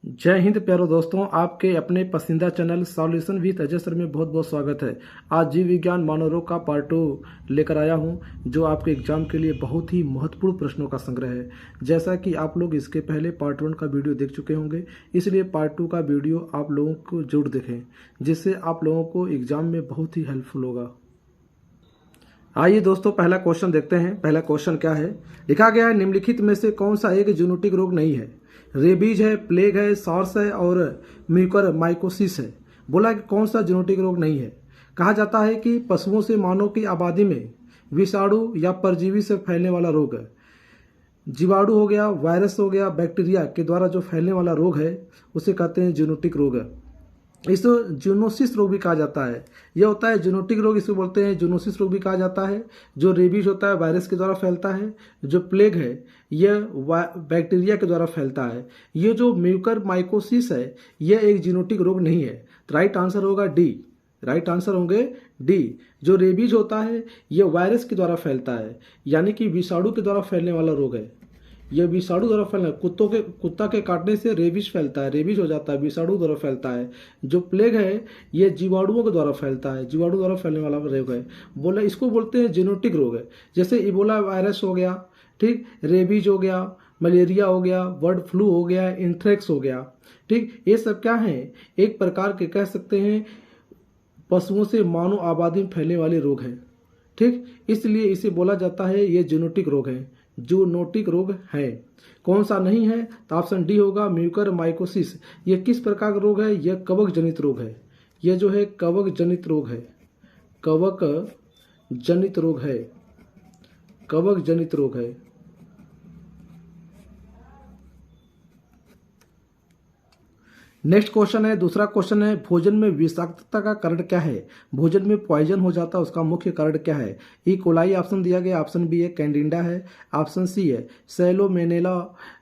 जय हिंद प्यारो दोस्तों, आपके अपने पसंदीदा channel solution with Ajay sir में बहुत बहुत स्वागत है। आज जीव विज्ञान मानव रोग का पार्ट 2 लेकर आया हूं, जो आपके एग्जाम के लिए बहुत ही महत्वपूर्ण प्रश्नों का संग्रह है। जैसा कि आप लोग इसके पहले पार्ट 1 का वीडियो देख चुके होंगे, इसलिए पार्ट 2 का वीडियो आप लोगों को जरूर देखें, जिससे आप लोगों को एग्जाम में बहुत ही हेल्पफुल होगा। आइए दोस्तों, पहला क्वेश्चन देखते हैं। पहला क्वेश्चन क्या है, लिखा गया है निम्नलिखित में से कौन सा एक जूनोटिक रोग नहीं है। रेबीज है, प्लेग है, सॉर्स है और म्यूकर माइकोसिस है। बोला कि कौन सा जूनोटिक रोग नहीं है। कहा जाता है कि पशुओं से मानव की आबादी में विषाणु या परजीवी से फैलने वाला रोग है। जीवाणु हो गया, वायरस हो गया, बैक्टीरिया के द्वारा जो फैलने वाला रोग है उसे कहते हैं जूनोटिक रोग है। इसको जूनोसिस रोग भी कहा जाता है। यह होता है जूनोटिक रोग, इसको बोलते हैं जूनोसिस रोग भी कहा जाता है। जो रेबीज होता है वायरस के द्वारा फैलता है। जो प्लेग है यह बैक्टीरिया के द्वारा फैलता है। ये जो म्यूकर माइकोसिस है यह एक जूनोटिक रोग नहीं है। तो राइट आंसर होगा डी। राइट आंसर होंगे डी। जो रेबीज होता है यह वायरस के द्वारा फैलता है, यानी कि विषाणु के द्वारा फैलने वाला रोग है। यह विषाणु द्वारा फैलना, कुत्ता के काटने से रेबीज फैलता है, रेबीज हो जाता है, विषाणु द्वारा फैलता है। जो प्लेग है यह जीवाणुओं के द्वारा फैलता है, जीवाणु द्वारा फैलने वाला रोग है। बोला इसको बोलते हैं जेनेटिक रोग है। जैसे इबोला वायरस हो गया, ठीक, रेबीज हो गया, मलेरिया हो गया, बर्ड फ्लू हो गया, एंथ्रेक्स हो गया, ठीक। ये सब क्या है, एक प्रकार के कह सकते हैं पशुओं से मानव आबादी में फैलने वाले रोग हैं, ठीक। इसलिए इसे बोला जाता है ये जूनोटिक रोग है, जूनोटिक रोग है। कौन सा नहीं है, तो ऑप्शन डी होगा म्यूकर माइकोसिस। ये किस प्रकार का रोग है, यह कवक जनित रोग है। यह जो है कवक जनित रोग है, कवक जनित रोग है, कवक जनित रोग है। नेक्स्ट क्वेश्चन है, दूसरा क्वेश्चन है, भोजन में विषाक्तता का कारण क्या है। भोजन में पॉइजन हो जाता है, उसका मुख्य कारण क्या है। ई कोलाई ऑप्शन दिया गया, ऑप्शन बी है कैंडिडा है, ऑप्शन सी है सैलोमोनेला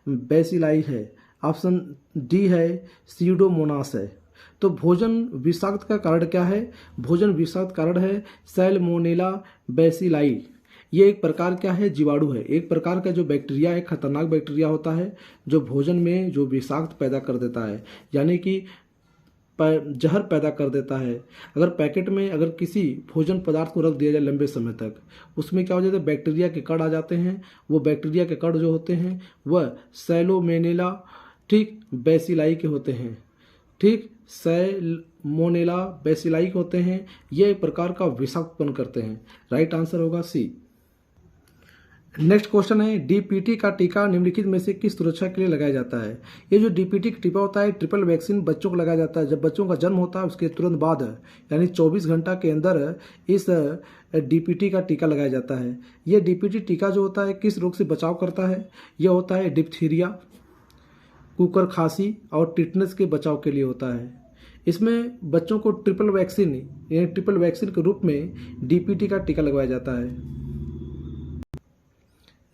बैसिलाई है, ऑप्शन डी है सीडोमोनास है। तो भोजन विषाक्त का कारण क्या है। भोजन विषाक्त कारण है सैल्मोनेला बैसिलाई। ये एक प्रकार क्या है, जीवाणु है। एक प्रकार का जो बैक्टीरिया है, खतरनाक बैक्टीरिया होता है, जो भोजन में जो विषाक्त पैदा कर देता है, यानी कि जहर पैदा कर देता है। अगर पैकेट में अगर किसी भोजन पदार्थ को रख दिया जाए लंबे समय तक, उसमें क्या हो जाता है, बैक्टीरिया के कण आ जाते हैं। वो बैक्टीरिया के कण जो होते हैं वह सैलोमोनेला, ठीक, बैसिलाई के होते हैं, ठीक, सैल्मोनेला बैसिलाई के होते हैं। ये एक प्रकार का विषाक्तपन करते हैं। राइट आंसर होगा सी। नेक्स्ट क्वेश्चन है, डीपीटी का टीका निम्नलिखित में से किस सुरक्षा के लिए लगाया जाता है। ये जो डीपीटी का टीका होता है, ट्रिपल वैक्सीन बच्चों को लगाया जाता है। जब बच्चों का जन्म होता है उसके तुरंत बाद, यानी 24 घंटा के अंदर इस डीपीटी का टीका लगाया जाता है। ये डीपीटी टीका जो होता है किस रोग से बचाव करता है। यह होता है डिप्थीरिया, कुकर खांसी और टिटनेस के बचाव के लिए होता है। इसमें बच्चों को ट्रिपल वैक्सीन, यानी ट्रिपल वैक्सीन के रूप में डीपीटी का टीका लगवाया जाता है।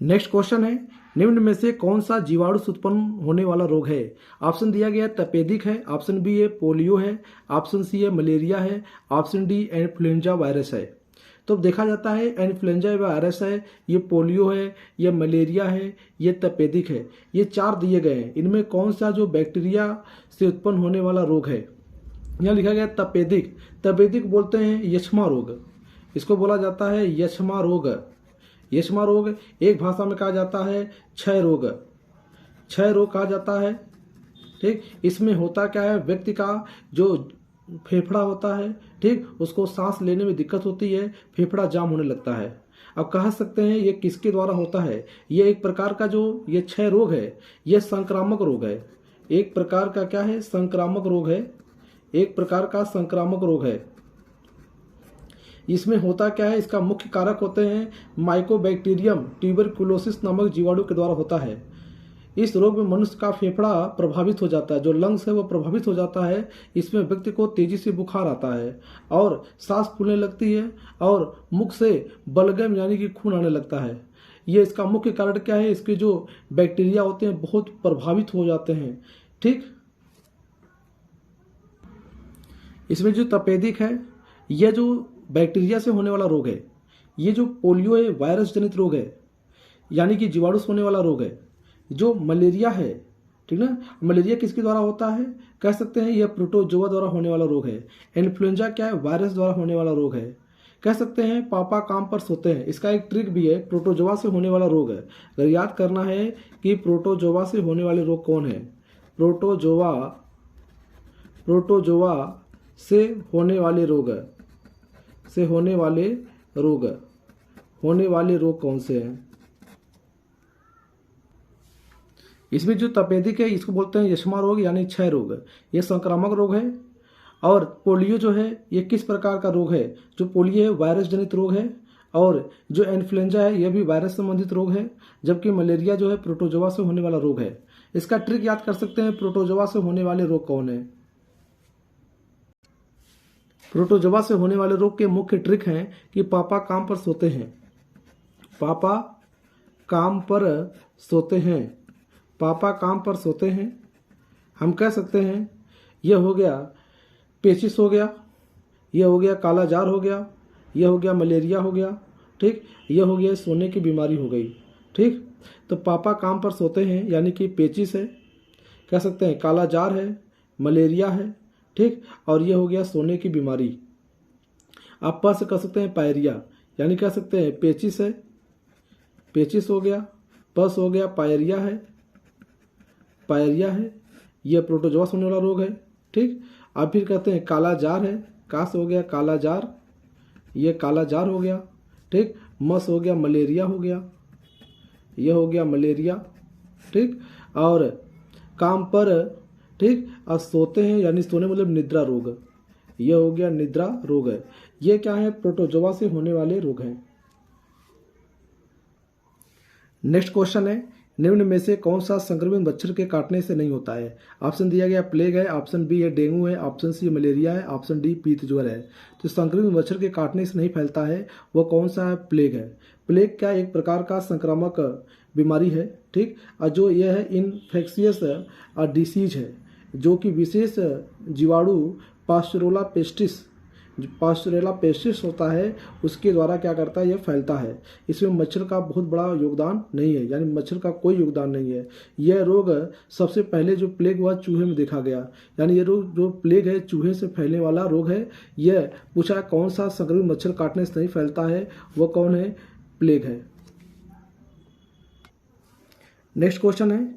नेक्स्ट क्वेश्चन है, निम्न में से कौन सा जीवाणु से उत्पन्न होने वाला रोग है। ऑप्शन दिया गया तपेदिक है, ऑप्शन बी है पोलियो है, ऑप्शन सी है मलेरिया है, ऑप्शन डी इन्फ्लुएंजा वायरस है। तो देखा जाता है इन्फ्लुएंजा वायरस है, ये पोलियो है, ये मलेरिया है, ये तपेदिक है। ये 4 दिए गए हैं। इनमें कौन सा जो बैक्टीरिया से उत्पन्न होने वाला रोग है। यहाँ लिखा गया तपेदिक। तपेदिक बोलते हैं यक्ष्मा रोग, इसको बोला जाता है यक्ष्मा रोग। यक्ष्मा रोग एक भाषा में कहा जाता है क्षय रोग, क्षय रोग कहा जाता है, ठीक। इसमें होता क्या है, व्यक्ति का जो फेफड़ा होता है, ठीक, उसको सांस लेने में दिक्कत होती है, फेफड़ा जाम होने लगता है। अब कह सकते हैं ये किसके द्वारा होता है। ये एक प्रकार का जो ये क्षय रोग है ये संक्रामक रोग है। एक प्रकार का क्या है, संक्रामक रोग है, एक प्रकार का संक्रामक रोग है। इसमें होता क्या है, इसका मुख्य कारक होते हैं माइकोबैक्टीरियम ट्यूबरकुलोसिस नामक जीवाणु के द्वारा होता है। इस रोग में मनुष्य का फेफड़ा प्रभावित हो जाता है, जो लंग्स है वो प्रभावित हो जाता है। इसमें व्यक्ति को तेजी से बुखार आता है और सांस फूलने लगती है और मुख से बलगम यानी कि खून आने लगता है। ये इसका मुख्य कारण क्या है, इसके जो बैक्टीरिया होते हैं बहुत प्रभावित हो जाते हैं, ठीक। इसमें जो तपेदिक है यह जो बैक्टीरिया से होने वाला रोग है। ये जो पोलियो है वायरस जनित रोग है, यानी कि जीवाणु से होने वाला रोग है। जो मलेरिया है, ठीक ना। मलेरिया किसके द्वारा होता है, कह सकते हैं यह प्रोटोजोआ द्वारा होने वाला रोग है। इन्फ्लुएंजा क्या है, वायरस द्वारा होने वाला रोग है। कह सकते हैं पापा काम पर सोते हैं, इसका एक ट्रिक भी है, प्रोटोजोआ से होने वाला रोग है। अगर याद करना है कि प्रोटोजोआ से होने वाले रोग कौन है, प्रोटोजोआ से होने वाले रोग होने वाले रोग कौन से हैं। इसमें जो तपेदिक है इसको बोलते हैं यक्ष्मा रोग यानी क्षय रोग। ये संक्रामक रोग है। और पोलियो जो है ये किस प्रकार का रोग है, जो पोलियो है वायरस जनित रोग है। और जो इन्फ्लुएंजा है यह भी वायरस संबंधित रोग है। जबकि मलेरिया जो है प्रोटोजोआ से होने वाला रोग है। इसका ट्रिक याद कर सकते हैं, प्रोटोजोआ से होने वाले रोग कौन है। प्रोटोजोआ से होने वाले रोग के मुख्य ट्रिक हैं कि पापा काम पर सोते हैं, पापा काम पर सोते हैं, पापा काम पर सोते हैं। हम कह सकते हैं यह हो गया पेचिस हो गया, यह हो गया काला जार हो गया, यह हो गया मलेरिया हो गया, ठीक, यह हो गया सोने की बीमारी हो गई, ठीक। तो पापा काम पर सोते हैं यानी कि पेचिस है, कह सकते हैं काला जार है, मलेरिया है, ठीक, और यह हो गया सोने की बीमारी। आप प से कह सकते हैं पायरिया, यानी कह सकते हैं पेचिस है, पेचिस हो गया, पस हो गया पायरिया है, पायरिया है, यह प्रोटोजोआ से होने वाला रोग है, ठीक। अब फिर कहते हैं काला जार है, कास हो गया काला जार, यह काला जार हो गया, ठीक। मस हो गया मलेरिया हो गया, यह हो गया मलेरिया, ठीक। और काम पर, ठीक, और सोते हैं यानी सोने मतलब निद्रा रोग, यह हो गया निद्रा रोग है। ये क्या है, प्रोटोजोआ से होने वाले रोग हैं। नेक्स्ट क्वेश्चन है, निम्न में से कौन सा संक्रमित मच्छर के काटने से नहीं होता है। ऑप्शन दिया गया प्लेग है, ऑप्शन बी है डेंगू है, ऑप्शन सी मलेरिया है, ऑप्शन डी पीत ज्वर है। तो संक्रमित मच्छर के काटने से नहीं फैलता है वो कौन सा है, प्लेग है। प्लेग क्या एक प्रकार का संक्रामक बीमारी है, ठीक, और जो यह है इन्फेक्शियस डिसीज है, जो कि विशेष जीवाणु पास्चुरेला पेस्टिस होता है, उसके द्वारा क्या करता है, यह फैलता है। इसमें मच्छर का बहुत बड़ा योगदान नहीं है, यानी मच्छर का कोई योगदान नहीं है। यह रोग सबसे पहले जो प्लेग हुआ चूहे में देखा गया, यानी ये रोग जो प्लेग है चूहे से फैलने वाला रोग है। यह पूछा कौन सा संक्रमित मच्छर काटने से नहीं फैलता है, वह कौन है, प्लेग है। नेक्स्ट क्वेश्चन है,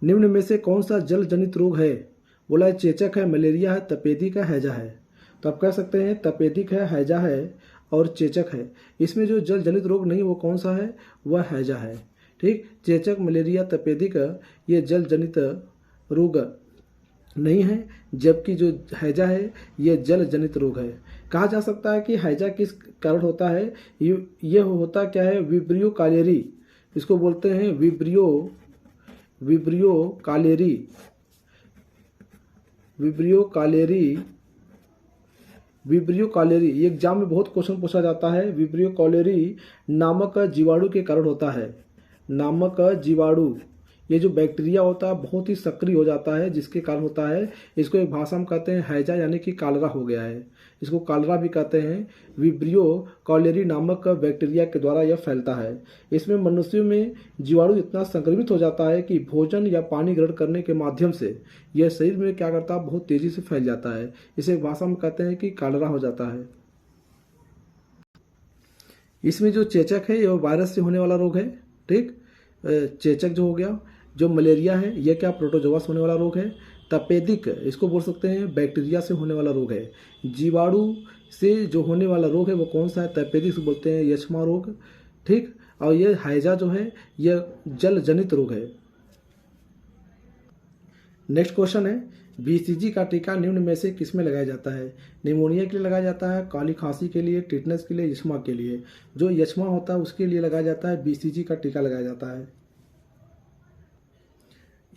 निम्न में से कौन सा जल जनित रोग है। बोला है चेचक है, मलेरिया है, तपेदिक है, हैजा है। तो आप कह सकते हैं तपेदिक है, हैजा है और चेचक है। इसमें जो जल जनित रोग नहीं वो कौन सा है, वह हैजा है, ठीक। चेचक मलेरिया तपेदिक ये जल जनित रोग नहीं है, जबकि जो हैजा है ये जल जनित रोग है। कहा जा सकता है कि हैजा किस कारण होता है, ये होता क्या है, विब्रियो कालेरी, इसको बोलते हैं विब्रियो कालेरी। ये एग्जाम में बहुत क्वेश्चन पूछा जाता है। विब्रियो कालेरी नामक जीवाणु के कारण होता है। नामक जीवाणु, ये जो बैक्टीरिया होता है बहुत ही सक्रिय हो जाता है, जिसके कारण होता है। इसको एक भाषा में कहते हैं हैजा, यानी कि कालरा हो गया है, इसको कालरा भी कहते हैं। विब्रियो कालेरी नामक बैक्टीरिया के द्वारा यह फैलता है। इसमें मनुष्यों में जीवाणु इतना संक्रमित हो जाता है कि भोजन या पानी ग्रहण करने के माध्यम से यह शरीर में क्या करता है, बहुत तेजी से फैल जाता है। इसे एक भाषा में कहते हैं कि कालरा हो जाता है। इसमें जो चेचक है यह वायरस से होने वाला रोग है, ठीक। चेचक जो हो गया, जो मलेरिया है यह क्या प्रोटोजोआ से होने वाला रोग है। तपेदिक इसको बोल सकते हैं बैक्टीरिया से होने वाला रोग है। जीवाणु से जो होने वाला रोग है वो कौन सा है, तपेदिक से बोलते हैं यक्ष्मा रोग, ठीक। और यह हैजा जो है यह जल जनित रोग है। नेक्स्ट क्वेश्चन है, बीसीजी का टीका निम्न में से किस में लगाया जाता है। निमोनिया के लिए लगाया जाता है, काली खांसी के लिए, टिटनेस के लिए, यक्ष्मा के लिए। जो यक्ष्मा होता है उसके लिए लगाया जाता है, बीसीजी का टीका लगाया जाता है।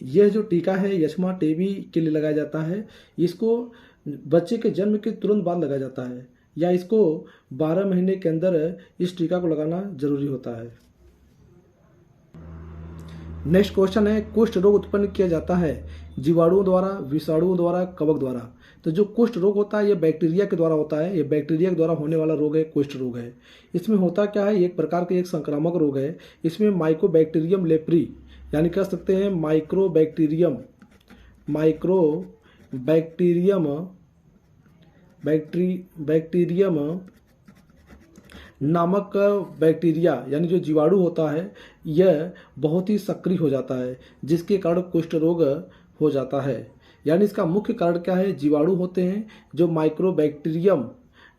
यह जो टीका है यक्ष्मा टीबी के लिए लगाया जाता है। इसको बच्चे के जन्म के तुरंत बाद लगाया जाता है, या इसको 12 महीने के अंदर इस टीका को लगाना जरूरी होता है। नेक्स्ट क्वेश्चन है, कुष्ठ रोग उत्पन्न किया जाता है जीवाणुओं द्वारा, विषाणुओं द्वारा, कवक द्वारा। तो जो कुष्ठ रोग होता है ये बैक्टीरिया के द्वारा होता है। ये बैक्टीरिया के द्वारा होने वाला रोग है, कुष्ठ रोग है। इसमें होता क्या है, एक प्रकार का एक संक्रामक रोग है। इसमें माइकोबैक्टीरियम लेप्री, यानी कह सकते हैं माइक्रोबैक्टीरियम माइक्रो बैक्टीरियम नामक बैक्टीरिया यानी जो जीवाणु होता है यह बहुत ही सक्रिय हो जाता है, जिसके कारण कुष्ठ रोग हो जाता है। यानी इसका मुख्य कारण क्या है? जीवाणु होते हैं जो माइक्रोबैक्टीरियम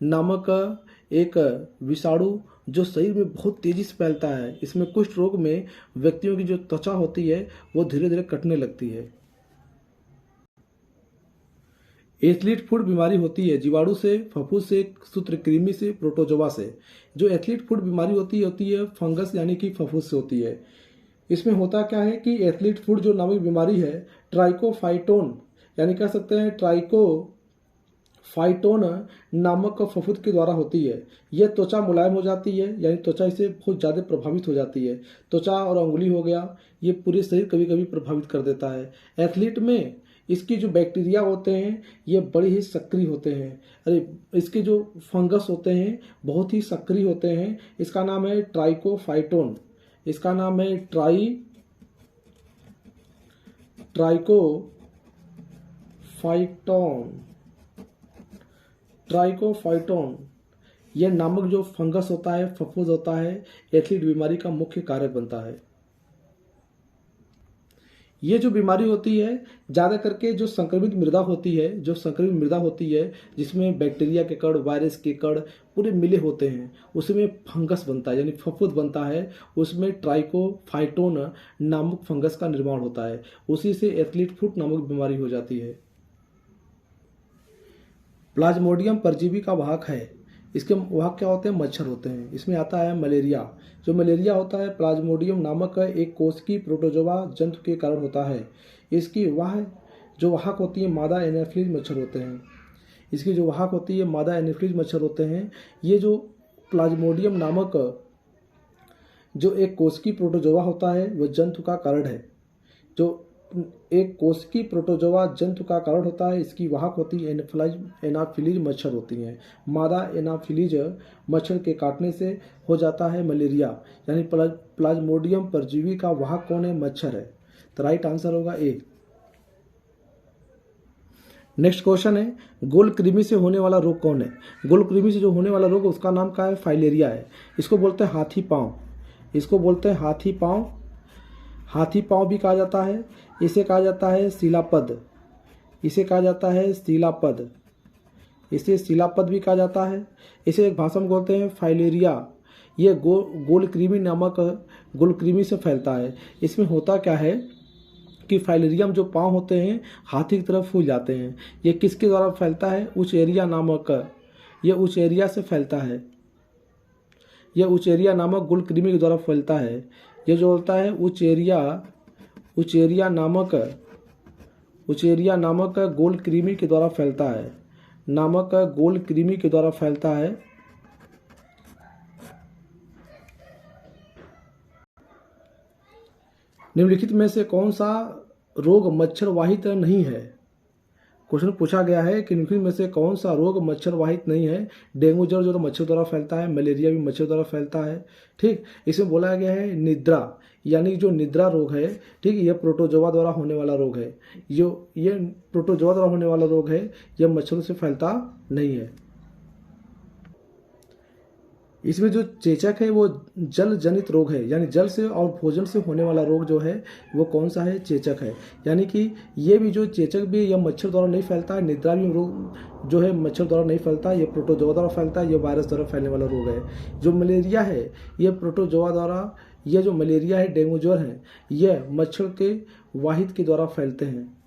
नामक एक विषाणु जो शरीर में बहुत तेजी से फैलता है। इसमें कुष्ठ रोग में व्यक्तियों की जो त्वचा होती है वो धीरे धीरे कटने लगती है। एथलीट फुट बीमारी होती है जीवाणु से, फफूंद से, सूत्रकृमि से, प्रोटोजोआ से। जो एथलीट फुट बीमारी होती है फंगस यानी कि फफूंद से होती है। इसमें होता क्या है कि एथलीट फुट जो नामक बीमारी है ट्राइकोफाइटोन यानी कह सकते हैं ट्राइकोफाइटोन नामक फफूंद के द्वारा होती है। यह त्वचा मुलायम हो जाती है, यानी त्वचा इससे बहुत ज़्यादा प्रभावित हो जाती है। त्वचा और अंगुली हो गया, ये पूरे शरीर कभी कभी प्रभावित कर देता है। एथलीट में इसकी जो बैक्टीरिया होते हैं ये बड़े ही सक्रिय होते हैं। इसके जो फंगस होते हैं बहुत ही सक्रिय होते हैं। इसका नाम है ट्राइकोफाइटोन। इसका नाम है ट्राइकोफाइटोन। यह नामक जो फंगस होता है, फफूंद होता है, एथलीट बीमारी का मुख्य कारक बनता है। ये जो बीमारी होती है ज़्यादा करके जो संक्रमित मृदा होती है जिसमें बैक्टीरिया के कण, वायरस के कण पूरे मिले होते हैं, उसमें फंगस बनता है यानी फफूंद बनता है। उसमें ट्राइकोफाइटोन नामक फंगस का निर्माण होता है। उसी से एथलीट फुट नामक बीमारी हो जाती है। प्लाज्मोडियम परजीवी का वाहक है। इसके वाहक क्या होते हैं? मच्छर होते हैं। इसमें आता है मलेरिया। जो मलेरिया होता है प्लाज्मोडियम नामक एक कोशिकीय प्रोटोजोआ जंतु के कारण होता है। इसकी जो वाहक होती है मादा एनाफिलीज मच्छर होते हैं। इसकी जो वाहक होती है मादा एनाफिलीज मच्छर होते हैं। ये जो प्लाज्मोडियम नामक जो एक कोशिकीय प्रोटोजोआ होता है वह जंतु का कारण है। जो एक कोशिकीय प्रोटोजोआ जंतु का कारण होता है, इसकी वाहक होती है एनाफिलीज मच्छर होती हैं। मादा एनाफिलीज मच्छर के काटने से हो जाता है मलेरिया। यानी प्लाज्मोडियम परजीवी का वाहक कौन है? मच्छर है। तो राइट आंसर होगा ए। नेक्स्ट क्वेश्चन है गोलकृमि से होने वाला रोग कौन है? गोलकृमि से जो होने वाला रोग उसका नाम क्या है? फाइलेरिया है। इसको बोलते हैं हाथी पांव। हाथी पांव भी कहा जाता है। इसे कहा जाता है सीलापद। इसे सीलापद भी कहा जाता है। इसे एक भाषा में बोलते हैं फाइलेरिया। ये गोलकृमि नामक गोलकृमि से फैलता है। इसमें होता क्या है कि फाइलेरियम जो पांव होते हैं हाथी की तरफ फूल जाते हैं। ये किसके द्वारा फैलता है? उचेरिया नामक, ये उचेरिया से फैलता है। यह उचेरिया नामक गोलकृमि के द्वारा फैलता है। ये जो होता है उचेरिया नामक गोलकृमि के द्वारा फैलता है। निम्नलिखित में से कौन सा रोग मच्छर वाहित नहीं है? क्वेश्चन पूछा गया है कि निम्नलिखित में से कौन सा रोग मच्छर वाहित नहीं है? डेंगू ज्वर जो तो मच्छर द्वारा फैलता है, मलेरिया भी मच्छर द्वारा फैलता है। ठीक, इसमें बोला गया है निद्रा, यानी जो निद्रा रोग है, ठीक, यह प्रोटोजोआ द्वारा होने वाला रोग है। ये प्रोटोजोआ द्वारा होने वाला रोग है, यह मच्छरों से फैलता नहीं है। इसमें जो चेचक है वो जल जनित रोग है, यानी जल से और भोजन से होने वाला रोग जो है वो कौन सा है? चेचक है। यानी कि ये भी जो चेचक भी यह मच्छर द्वारा नहीं फैलता है। निद्रा भी रोग जो है मच्छर द्वारा नहीं फैलता है, ये प्रोटोजोआ द्वारा फैलता है। ये वायरस द्वारा फैलने वाला रोग है। जो मलेरिया है ये प्रोटोजोआ द्वारा, ये जो मलेरिया है, डेंगू ज्वर है, यह मच्छर के वाहित के द्वारा फैलते हैं।